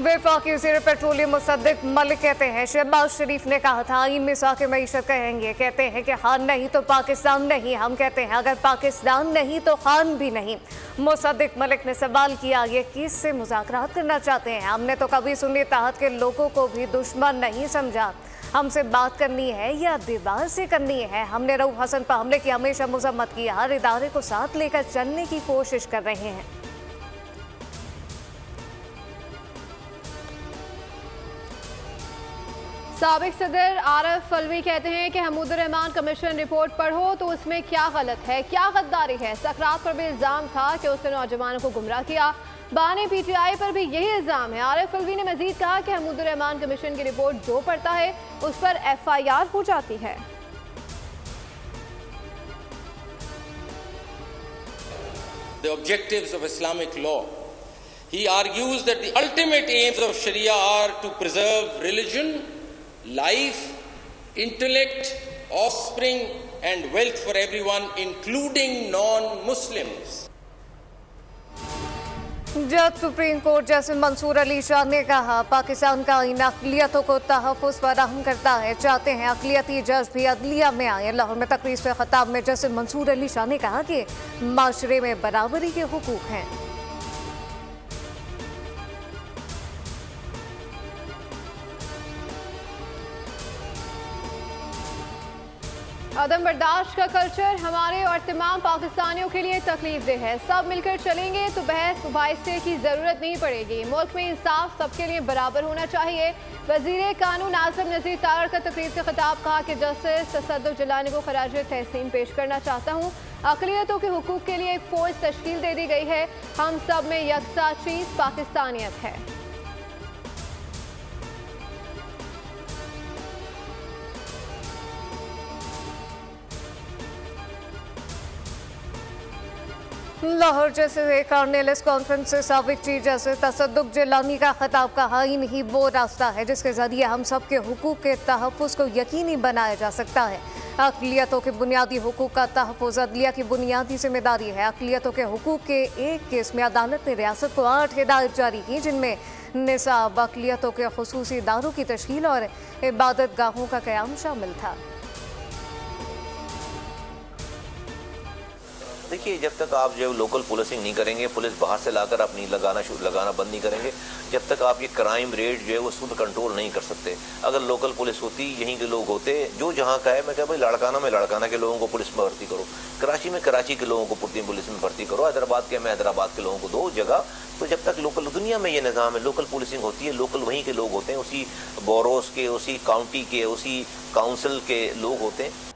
वफाकी वज़ीर पेट्रोलियम मुसद्दिक मलिक कहते हैं शहबाज शरीफ ने कहा था आईन में साके मईशत कहेंगे। कहते हैं कि खान नहीं तो पाकिस्तान नहीं। हम कहते हैं अगर पाकिस्तान नहीं तो खान भी नहीं। मुसद्दिक मलिक ने सवाल किया ये किससे मुज़ाकरात करना चाहते हैं। हमने तो कभी सुन्नी तहत के लोगों को भी दुश्मन नहीं समझा। हमसे बात करनी है या दीवार से करनी है। हमने रऊफ हसन पर हमले की हमेशा मजम्मत की। हर इदारे को साथ लेकर चलने की कोशिश कर रहे हैं। साबिक सदर आरिफ अलवी कहते हैं कि हमीदुर रहमान कमीशन रिपोर्ट पढ़ो तो उसमें क्या गलत है, क्या गद्दारी है। सकरात पर भी इल्ज़ाम था कि उसने नौजवानों को गुमराह किया। बानी पीटीआई पर भी यही इल्ज़ाम है। आरिफ अलवी ने मजीद कहा कि हमीदुर रहमान कमीशन की रिपोर्ट जो पढ़ता है उस पर FIR हो जाती है। The objectives of Islamic law. He argues that the ultimate aims of Sharia are to preserve religion, life, intellect, offspring and wealth for everyone, including non-Muslims. जज Supreme Court justice Mansoor Ali Shah ने कहा पाकिस्तान का आईन अक़लियतों को तहफ़्फ़ुज़ फराहम करता है। चाहते हैं अक़लियती जज भी अदलिया में आए। लाहौर में तकरीर से ख़िताब में जस्टिस मंसूर अली शाह ने कहा कि माशरे में बराबरी के हुकूक हैं। अदम बर्दाश्त का कल्चर हमारे और तमाम पाकिस्तानियों के लिए तकलीफदेह है। सब मिलकर चलेंगे तो बहस मुबाहिसे की ज़रूरत नहीं पड़ेगी। मुल्क में इंसाफ सबके लिए बराबर होना चाहिए। वज़ीर कानून आज़म नज़ीर तारड़ का तकरीर से खिताब कहा कि जस्टिस तसद्दुक़ जिलानी को खराज तहसीन पेश करना चाहता हूँ। अक़लियतों के हुकूक के लिए एक फ़ौज तश्कील दे दी गई है। हम सब में यकसा चीज़ पाकिस्तानियत है। लाहौर जैसे कार्नेलिस कॉन्फ्रेंस से साबिक चीफ जस्टिस तसद्दुक़ जिलानी का खिताब कहा आईन ही वो रास्ता है जिसके ज़रिए हम सब के हुकूक के तहफ़्फ़ुज़ को यकीनी बनाया जा सकता है। अक़लियतों के बुनियादी हुकूक का तहफ़्फ़ुज़ अदलिया की बुनियादी जिम्मेदारी है। अक़लियतों के हुकूक के एक केस में अदालत ने रियासत को 8 हिदायत जारी की जिनमें निसाब, अक़लियतों के ख़ुसूसी इदारों की तश्कील और इबादत गाहों का क़याम शामिल था। देखिए, जब तक आप जो लोकल पुलिसिंग नहीं करेंगे, पुलिस बाहर से लाकर अपनी लगाना बंद नहीं करेंगे, जब तक आप ये क्राइम रेट जो है वो उसको कंट्रोल नहीं कर सकते। अगर लोकल पुलिस होती, यहीं के लोग होते, जो जहाँ का है, मैं क्या भाई लाड़काना में लाड़काना के लोगों को पुलिस में भर्ती करो, कराची में कराची के लोगों को पुलिस में भर्ती करो, हैदराबाद के में हैदराबाद के लोगों को दो जगह। तो जब तक लोकल दुनिया में ये निज़ाम है, लोकल पुलिसिंग होती है, लोकल वहीं के लोग होते हैं, उसी बोरोस के, उसी काउंटी के, उसी काउंसिल के लोग होते हैं।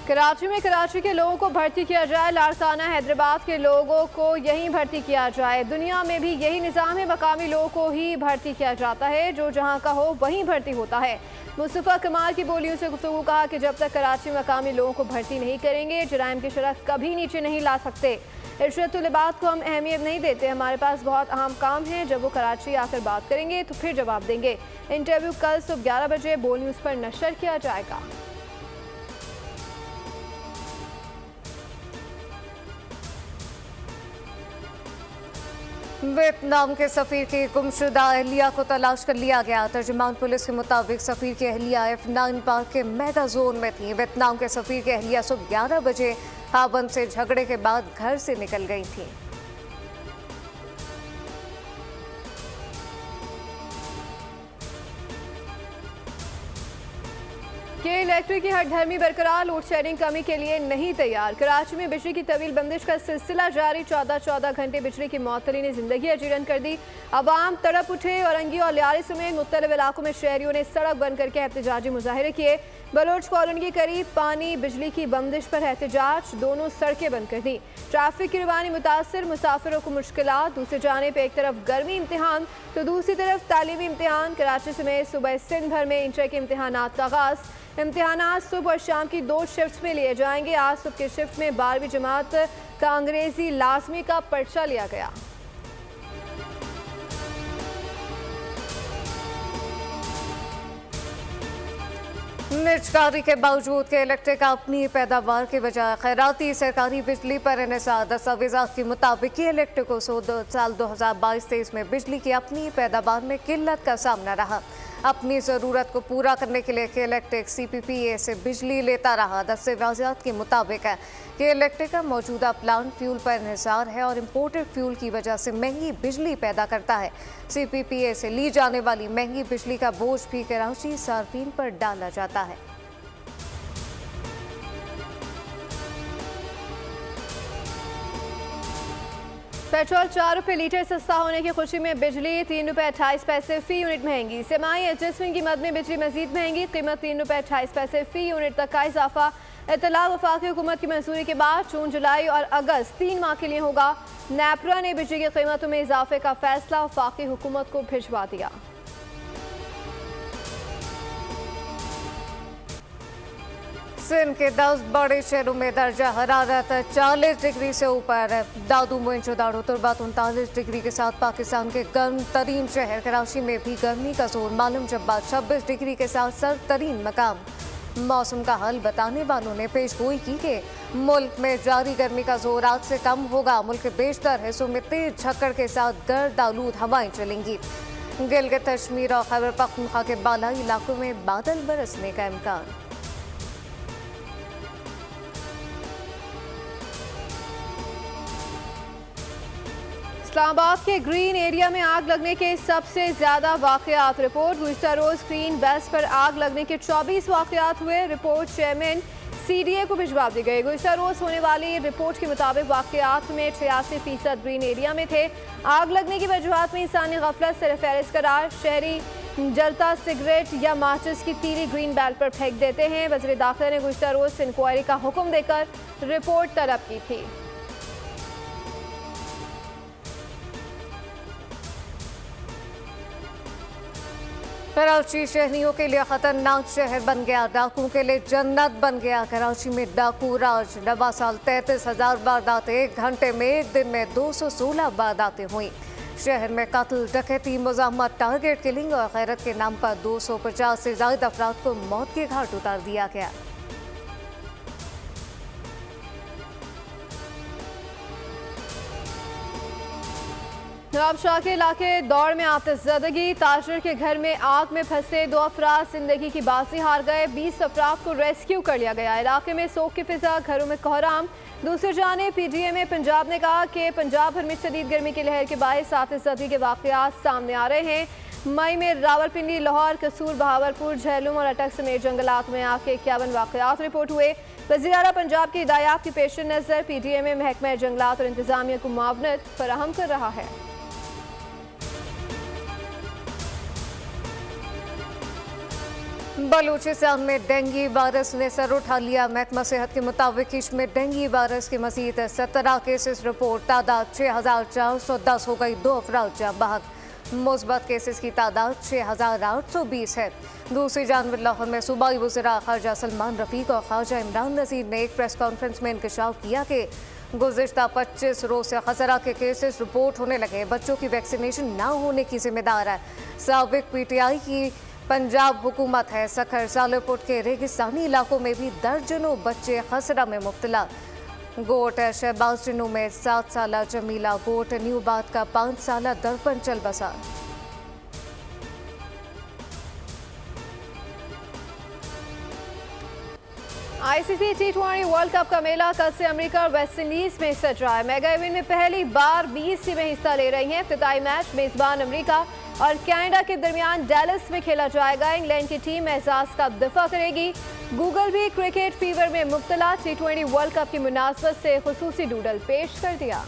कराची में कराची के लोगों को भर्ती किया जाए, लाड़काना हैदराबाद के लोगों को यहीं भर्ती किया जाए। दुनिया में भी यही निज़ाम है, मकामी लोगों को ही भर्ती किया जाता है, जो जहां का हो वहीं भर्ती होता है। मुस्तफ़ा कमाल की बोलियों से गुफ्तगू कहा कि जब तक कराची मकामी लोगों को भर्ती नहीं करेंगे जराइम की शरह कभी नीचे नहीं ला सकते। इर्शाद-उल-इबाद को हम अहमियत नहीं देते, हमारे पास बहुत अहम काम है। जब वो कराची आकर बात करेंगे तो फिर जवाब देंगे। इंटरव्यू कल सुबह 11 बजे बोल न्यूज़ पर नशर किया जाएगा। वियतनाम के सफ़ीर की गुमशुदा अहलिया को तलाश कर लिया गया। तर्जुमान पुलिस के मुताबिक सफ़ीर की अहलिया F9 पार्क के मेगा जोन में थी। वियतनाम के सफ़ीर की अहलिया सुबह 11 बजे खाबंद से झगड़े के बाद घर से निकल गई थी। के इलेक्ट्रिक की हठधर्मी बरकरार, लोड शेडिंग कमी के लिए नहीं तैयार। कराची में बिजली की तवील बंदिश का सिलसिला जारी। 14 घंटे बिजली की मअतली ने जिंदगी अजीरन कर दी। अवाम तड़प उठे। औरंगी और लियारी समेत मुख्तलिफ इलाकों में शहरियों ने सड़क बंद करके एहतजाजी मुजाहिरे किए। बलोच कॉलोनी के करीब पानी बिजली की बंदिश पर एहतजाज, दोनों सड़कें बंद कर दी। ट्रैफिक की रवानी मुतासर, मुसाफिरों को मुश्किलात। दूसरी जानिब एक तरफ गर्मी इम्तिहान तो दूसरी तरफ तालीमी इम्तिहान। कराची समेत सुबह सिंध भर में इंटर के इम्तिहानात का आगाज़। इम्तिहानात सुबह और शाम की 2 शिफ्ट में लिए जाएंगे। आज सुबह की शिफ्ट में 12वीं जमात का अंग्रेजी लाजमी का पर्चा लिया गया। निजकारी के बावजूद के इलेक्ट्रिक अपनी पैदावार के बजाय खैराती सरकारी बिजली पर इन्हिसार। दस्तावेजात के मुताबिक ये इलेक्ट्रिक को साल 2022-23 में बिजली की अपनी पैदावार में किल्लत का सामना रहा। अपनी ज़रूरत को पूरा करने के लिए के इलेक्ट्रिक CPPA से बिजली लेता रहा। दस्तावेजात के मुताबिक है कि इलेक्ट्रिक का मौजूदा प्लांट फ्यूल पर इन्हिसार है और इम्पोर्टेड फ्यूल की वजह से महंगी बिजली पैदा करता है। CPPA से ली जाने वाली महंगी बिजली का बोझ भी कराची सार्फिन पर डाला जाता है। पेट्रोल 4 रुपये लीटर सस्ता होने की खुशी में बिजली 3 रुपये 28 पैसे फी यूनिट महंगी। सेमाई एडजस्टमेंट की मद में बिजली मजीद महंगी, कीमत 3 रुपये 28 पैसे फी यूनिट तक का इजाफा। इत्तला वफाकी हुकूमत की मंजूरी के बाद जून, जुलाई और अगस्त 3 माह के लिए होगा। नेपरा ने बिजली की कीमतों में इजाफे का फैसला वफाकी हुकूमत को भिजवा दिया। सिंध के 10 बड़े शहरों में दर्जा हरारत 40 डिग्री से ऊपर। दादू, मोइनशोदारो, तुर्बा 39 डिग्री के साथ पाकिस्तान के गर्म तरीन शहर कराची में भी गर्मी का जोर मालूम। जब्बा 26 डिग्री के साथ सर्द तरीन मकाम। मौसम का हाल बताने वालों ने पेशगोई की कि मुल्क में जारी गर्मी का जोर आज से कम होगा। मुल्क के बेशतर हिस्सों में तेज झक्कड़ के साथ गर्द आलूद हवाएं चलेंगी। गिलगित कश्मीर और खैबर पख्तूनख्वा के बालाई इलाकों में बादल बरसने का इम्कान। इस्लामाबाद के ग्रीन एरिया में आग लगने के सबसे ज्यादा वाकयात। रिपोर्ट गुज़िश्ता रोज ग्रीन बेल्ट पर आग लगने के 24 वाकयात हुए। रिपोर्ट चेयरमैन CDA को भिजवा दी गई। गुज़िश्ता रोज होने वाली रिपोर्ट के मुताबिक वाकयात में 86% ग्रीन एरिया में थे। आग लगने की वजूहात में इंसानी गफलत सरफहरिस्त करार। शहरी जलता सिगरेट या माचिस की तीली ग्रीन बेल्ट पर फेंक देते हैं। वज़ीर दाखिला ने गुज़िश्ता रोज इंक्वायरी का हुक्म देकर रिपोर्ट तलब की थी। कराची शहरियों के लिए खतरनाक शहर बन गया, डाकुओं के लिए जन्नत बन गया। कराची में डाकू राज। नवा साल 33,000 वारदातें। 1 घंटे में एक दिन में 216 वारदातें हुई। शहर में कत्ल, डकैती, मुज़ाहमत, टारगेट किलिंग और खैरत के नाम पर 250 से ज्यादा अफराद को मौत के घाट उतार दिया गया। नवाब शाह के इलाके दौड़ में आतिशज़दगी। ताजर के घर में आग में फंसे 2 अफराद जिंदगी की बाजी हार गए। 20 अफराद को रेस्क्यू कर लिया गया। इलाके में सोग की फिजा, घरों में कोहराम। दूसरी जानिब PTI में पंजाब ने कहा कि पंजाब भर में शदीद गर्मी की लहर के बायस आतिशज़दगी के वाक़यात सामने आ रहे हैं। मई में रावलपिंडी, लाहौर, कसूर, बहावलपुर, झेलुम और अटक समेत जंगलात में आग के 51 वाक़यात रिपोर्ट हुए। वज़ीर आला पंजाब की हिदायत के पेश नज़र PTI में महकमा जंगलात और इंतजामिया को मुआवनत फराहम कर रहा है। बलूचिस्तान में डेंगू वायरस ने सर उठा लिया। महकमा सेहत के मुताबिक इसमें डेंगू वायरस के मज़ीद 17 केसेस रिपोर्ट। तादाद 6,410 हो गई। 2 अफराद जाँ बहक। मुस्बत केसेस की तादाद 6,820 है। दूसरी जानब लाहौर में सूबाई वज़ीरा ख़ारजा सलमान रफ़ीक और ख्वाजा इमरान नज़ीर ने एक प्रेस कॉन्फ्रेंस में इंकशाफ किया कि गुज़िश्ता 25 रोज़ से खसरा के केसेस रिपोर्ट होने लगे। बच्चों की वैक्सीनेशन ना होने की जिम्मेदार है साबिक PTI की पंजाब हुकूमत है। सखर, सालेपुर के रेगिस्तानी इलाकों में भी दर्जनों बच्चे खसरा में मुब्तला। गोट शहबाज जिन्नू में 7 साला जमीला, गोट न्यू बात का 5 साला दर्पण चल बसा। ICC T20 वर्ल्ड कप का मेला कल से अमेरिका और वेस्ट इंडीज में सज रहा है। मेगा इवेंट में पहली बार 20 टीमें हिस्सा ले रही हैं। इफ्तिताई मैच मेजबान अमेरिका और कनाडा के दरमियान डैलस में खेला जाएगा। इंग्लैंड की टीम एजाज का दिफा करेगी। गूगल भी क्रिकेट फीवर में मुब्तला। T20 वर्ल्ड कप की मुनासबत से खुसूसी डूडल पेश कर दिया।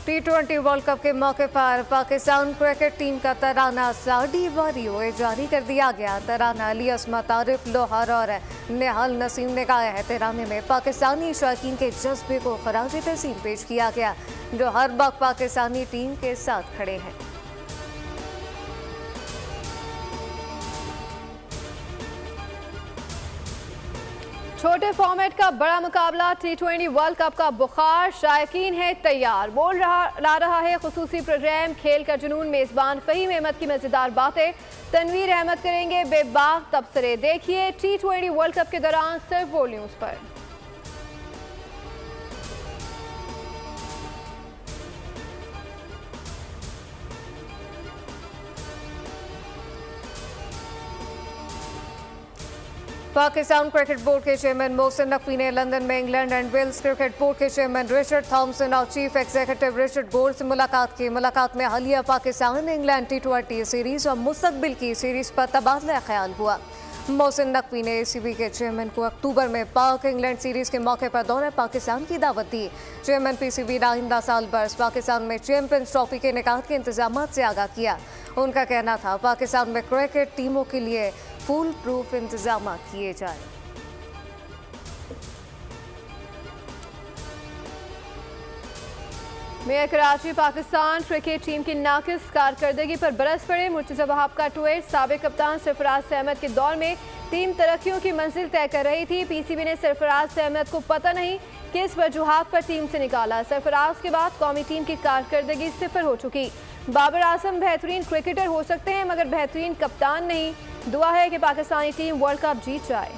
T20 वर्ल्ड कप के मौके पर पाकिस्तान क्रिकेट टीम का तराना साडी वारियो जारी कर दिया गया। तराना अली असमत, आरिफ लोहार और निहाल नसीम ने गाया है। तराने में पाकिस्तानी शौकीन के जज्बे को खराज तहसीन पेश किया गया जो हर वक्त पाकिस्तानी टीम के साथ खड़े हैं। छोटे फॉर्मेट का बड़ा मुकाबला T20 वर्ल्ड कप का बुखार शायकीन है तैयार। ला रहा है खुसूसी प्रोग्राम खेल का जुनून। मेजबान फहीम अहमद की मजेदार बातें, तनवीर अहमद करेंगे बेबाक तबसरे। देखिए T20 वर्ल्ड कप के दौरान सिर्फ वो न्यूज़ पर। पाकिस्तान क्रिकेट बोर्ड के चेयरमैन मोहसिन नकवी ने लंदन में England and Wales cricket board के चेयरमैन रिचर्ड थॉमसन और चीफ एग्जीक्यूटिव रिचर्ड गोल्ड से मुलाकात की। मुलाकात में हालिया पाकिस्तान इंग्लैंड T20 सीरीज और मुस्तकबिल की सीरीज पर तबादला ख्याल हुआ। मोहसिन नकवी ने ACB के चेयरमैन को अक्टूबर में पाक इंग्लैंड सीरीज के मौके पर दौरे पाकिस्तान की दावत दी। चेयरमैन PCB ने आइंदा साल बरस पाकिस्तान में चैंपियंस ट्रॉफी के निकाह के इंतजाम से आगाह किया। उनका कहना था पाकिस्तान में क्रिकेट टीमों के लिए फुल प्रूफ इंतजाम किए जाए। Mayor Karachi Pakistan cricket team की नाकिस कारकर्दगी पर बरस पड़े। मुर्तजा वहाब का ट्वीट, साबिक कप्तान सरफराज अहमद के दौर में टीम तरक्कियों की मंजिल तय कर रही थी। PCB ने सरफराज अहमद को पता नहीं किस वजूहात पर टीम से निकाला। सरफराज के बाद कौमी टीम की कारकर्दगी सिफर हो चुकी। बाबर आजम बेहतरीन क्रिकेटर हो सकते हैं मगर बेहतरीन कप्तान नहीं। दुआ है कि पाकिस्तानी टीम वर्ल्ड कप जीत जाए।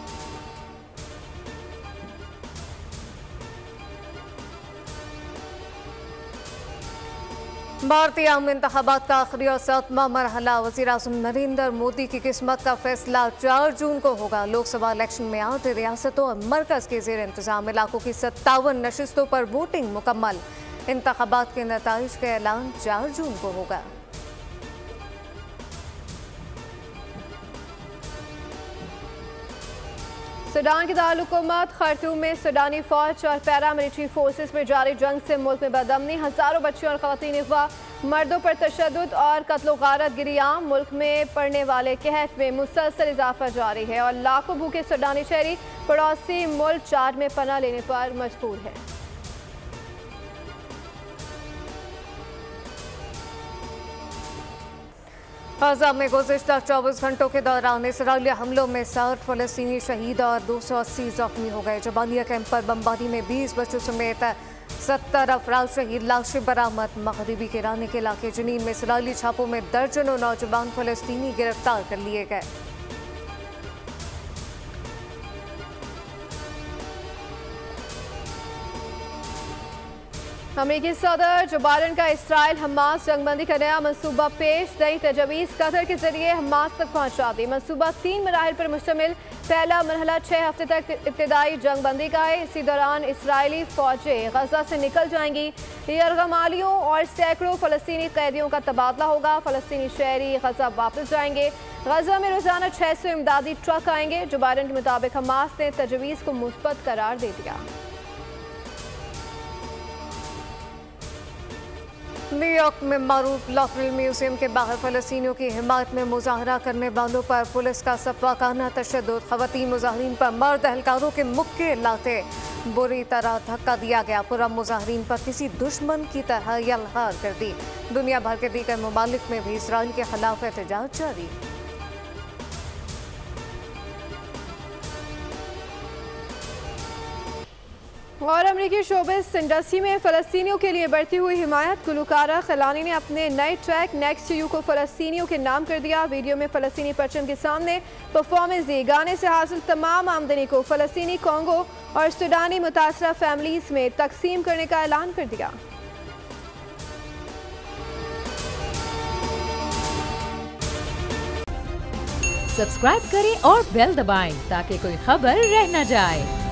भारतीय आम इंतखाबात का आखिरी और 7वां मरहला। वज़ीर-ए-आज़म नरेंद्र मोदी की किस्मत का फैसला 4 जून को होगा। लोकसभा इलेक्शन में 8 रियासतों और मरकज के ज़ेर इंतजाम इलाकों की 57 नशिस्तों पर वोटिंग मुकम्मल। इंतखाबात के नताइज का ऐलान 4 जून को होगा। सूडान की दारुल-हुकूमत खर्तूम में सूडानी फौज और पैरा मिलिट्री फोर्सेस में जारी जंग से मुल्क में बदअमनी। हजारों बच्चों और खवातीन अगवा, मर्दों पर तशद्दुद और कत्ल गारत गिरी आम। मुल्क में पड़ने वाले कहत में मुसलसल इजाफा जारी है और लाखों भूखे सूडानी शहरी पड़ोसी मुल्क चाद में पनाह लेने पर मजबूर है। गाज़ा में गुज़िश्ता 24 घंटों के दौरान इसराइली हमलों में 60 फ़लस्तीनी शहीद और 280 जख्मी हो गए। जबालिया कैंप पर बमबारी में 20 बच्चों समेत 70 अफराद शहीद। लाशें बरामद। मगरिबी के रानी के इलाके जनीन में इसराइली छापों में दर्जनों नौजवान फ़लस्तीनी गिरफ्तार कर लिए गए। अमेरिकी सदर जो बाइडेन का इसराइल हमास जंगबंदी का नया मनसूबा पेश। नई तजवीज़ कतर के जरिए हमास तक पहुंचा दी। मनसूबा 3 मराहिल पर मुश्तमिल। पहला मरहला 6 हफ्ते तक इब्तिदाई जंगबंदी का है। इसी दौरान इसराइली फौजें गजा से निकल जाएंगी। यरगमालियों और सैकड़ों फ़लस्तीनी कैदियों का तबादला होगा। फ़लस्तीनी शहरी गजा वापस जाएंगे। गजा में रोजाना 600 इमदादी ट्रक आएंगे। जो बाइडेन के मुताबिक हमास ने तजवीज़ को मुस्बत करार दे दिया। न्यूयॉर्क में मारूफ लॉकविल म्यूजियम के बाहर फ़लस्तीनियों की हिमायत में मुजाहरा करने वालों पर पुलिस का सफाकाना तशद्दुद। ख़वातीन मुजाहरीन पर मर्द एहलकारों के मुक्के लाते बुरी तरह धक्का दिया गया। पूरा मुजाहरीन पर किसी दुश्मन की तरह यलगार कर दी। दुनिया भर के दीगर ममालिक में भी इसराइल के खिलाफ एहतजाज जारी। और अमरीकी शोबिस इंडस्ट्री में फ़लस्तीनियों के लिए बढ़ती हुई हिमायत। गुलकारा खलानी ने अपने नए ट्रैक नेक्स्ट टू यू को फ़लस्तीनियों के नाम कर दिया। वीडियो में फ़लस्तीनी परचम के सामने परफॉर्मेंस दी। गाने से हासिल तमाम आमदनी को फ़लस्तीनी कॉन्गो और सूडानी मुतासरा फैमिलीज में तकसीम करने का ऐलान कर दिया। सब्सक्राइब करें और बेल दबाएं ताकि कोई खबर रह न जाए।